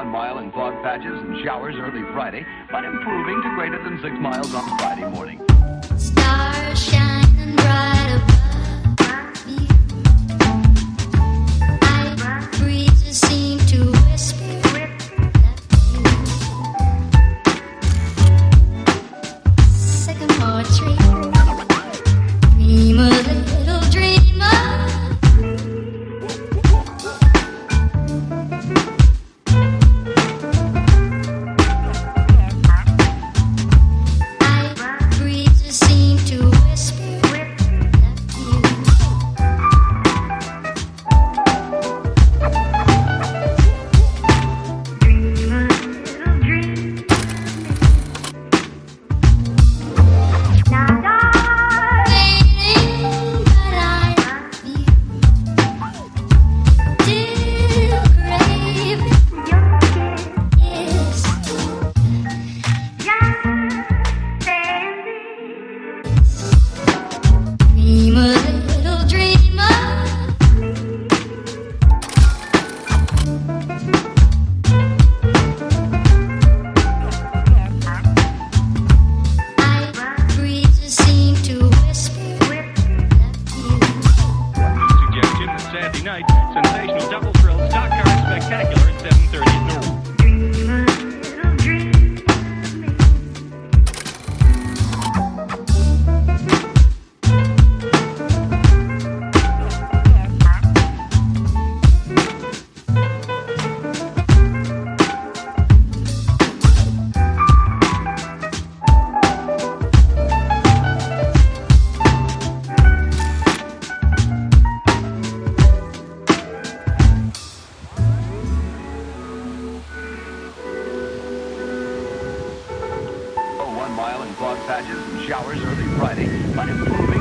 1 mile in fog patches and showers early Friday, but improving to greater than 6 miles on Friday morning. Stars shining bright above you. Night breezes seem to whisper that you. Sycamore tree, dream a little dreamer. Mile in fog patches and showers early Friday, but improving